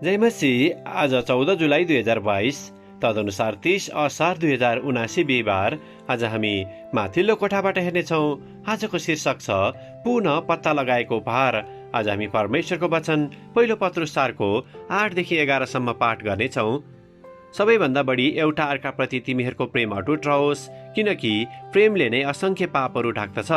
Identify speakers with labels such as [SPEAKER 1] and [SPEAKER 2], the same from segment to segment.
[SPEAKER 1] जय मसीह। आज 14 जुलाई 2022 तदनुसार 30 असार 2079 बिहिबार आज हामी माथिल्लो कोठाबाट हेर्नेछौँ। आजको शीर्षक छ पुनः पत्ता लगाएको उपहार। आज हामी परमेश्वरको वचन पहिलो पत्रुस 4को 8 देखि 11 सम्म पाठ गर्नेछौँ। सबैभन्दा बढी एउटा अर्काप्रति तिमीहरूको प्रेम अटुट रहोस्, किनकि प्रेमले नै असंख्य पापहरू ढाक्दछ।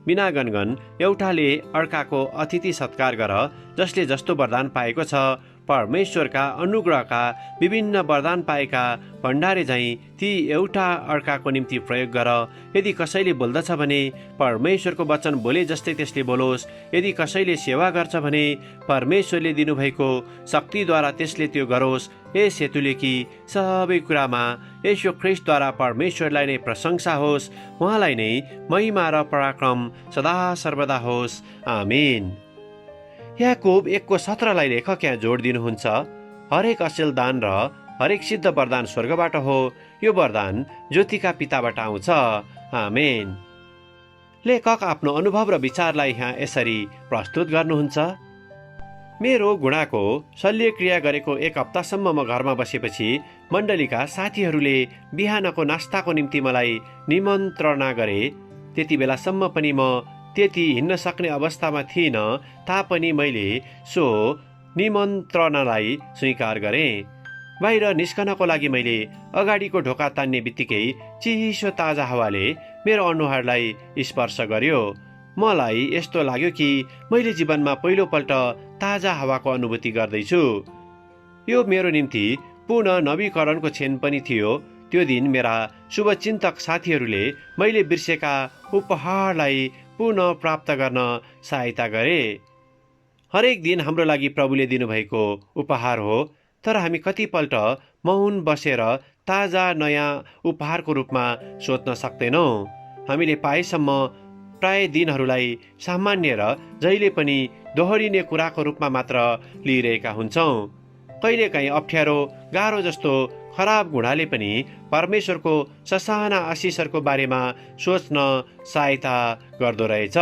[SPEAKER 1] बिना गनगन एउटाले अर्काको अतिथि सत्कार गर, जसले जस्तो वरदान पाएको छ परमेश्वरका अनुग्रहका विभिन्न वरदान पाएका भण्डारे झैं ती एउटा अर्काको निम्ति प्रयोग गर। यदि कसैले बोल्दछ भने परमेश्वरको वचन बोले जस्तै त्यसले बोलोस्। यदि कसैले सेवा गर्छ भने परमेश्वरले दिनुभएको शक्तिद्वारा त्यसले त्यो गरोस्। यस हेतुले कि सबै कुरामा येशू ख्रीष्टद्वारा परमेश्वरलाई नै प्रशंसा होस्, उहाँलाई नै महिमा र पराक्रम सदा सर्वदा होस्। आमीन। याकोब 1:17 लेखक यहाँ जोड दिनुहुन्छ, हरेक असल दान र हरेक सिद्ध वरदान स्वर्गबाट हो। यो वरदान ज्योतिका पिताबाट आउँछ। आमेन। लेखक आफ्नो अनुभव र विचारलाई यहाँ यसरी प्रस्तुत गर्नुहुन्छ। मेरो घुँडाको शल्यक्रिया गरेको 1 हप्तासम्म म घरमा बसेपछि मण्डलीका साथीहरूले बिहानको नास्ताको निम्ति मलाई निमन्त्रणा गरे। त्यति बेलासम्म पनि म त्यति हिँड्न सक्ने अवस्थामा थिइनँ, तापनि मैले सो निमन्त्रणालाई स्वीकार गरेँ। बाहिर निस्कनको लागि मैले अगाडिको ढोका तान्ने बित्तिकै चिसो ताजा हावाले मेरो अनुहारलाई स्पर्श गर्यो। मलाई यस्तो लाग्यो कि मैले जीवनमा पहिलोपल्ट ताजा हावाको अनुभूति गर्दैछु। यो मेरो निम्ति पुनः नवीकरणको क्षण पनि थियो। त्यो दिन मेरा शुभचिन्तक साथीहरूले मैले बिर्सेका उपहारलाई पुनः प्राप्त गर्न सहायता गरे। हरेक दिन हाम्रो लागि प्रभुले दिनुभएको उपहार हो, तर हामी कतिपल्ट मौन बसेर ताजा नयाँ उपहारको रूपमा सोच्न सक्दैनौँ। हामीले पाएसम्म प्राय दिनहरूलाई सामान्य र जहिले पनि दोहोरिने कुराको रूपमा मात्र लिइरहेका हुन्छौँ। कहिलेकाहीँ अप्ठ्यारो गाह्रो जस्तो खराब घुँडाले पनि परमेश्वरको ससाना आशिषहरूको बारेमा सोच्न सहायता गर्दो रहेछ।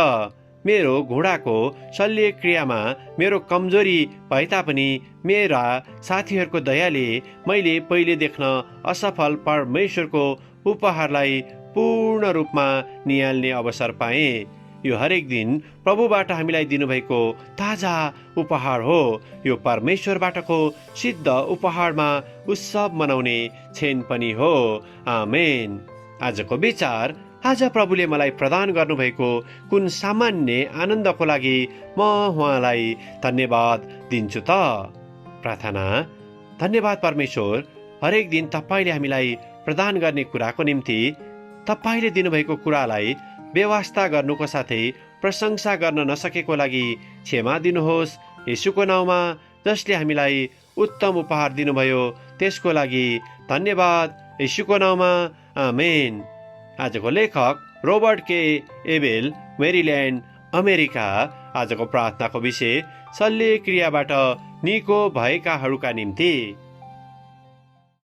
[SPEAKER 1] मेरो घुँडाको शल्यक्रियामा मेरो कमजोरी भए तापनि मेरा साथीहरूको दयाले मैले पहिले देख्न असफल परमेश्वरको उपहारलाई पूर्ण रूपमा निहाल्ने अवसर पाएँ। यो हरेक दिन प्रभुबाट हामीलाई दिनुभएको ताजा उपहार हो। यो परमेश्वरबाटको सिद्ध उपहारमा उत्सव मनाउने क्षण पनि हो। आमेन। आजको विचार, आज प्रभुले मलाई प्रदान गर्नुभएको कुन सामान्य आनन्दको लागि म उहाँलाई धन्यवाद दिन्छु त। प्रार्थना। धन्यवाद परमेश्वर, हरेक दिन तपाईले हामीलाई प्रदान गर्ने कुराको निम्ति। तपाईले दिनुभएको कुरालाई व्यवस्था गर्नुको साथै प्रशंसा गर्न नसकेको लागि क्षमा दिनुहोस्। येशूको नाउँमा, जसले हामीलाई उत्तम उपहार दिनुभयो त्यसको लागि धन्यवाद। येशूको नाउँमा, आमेन। आजको लेखक रोबर्ट के एबेल, मेरील्यान्ड, अमेरिका। आजको प्रार्थनाको विषय शल्यक्रियाबाट निको भएकाहरूका निम्ति।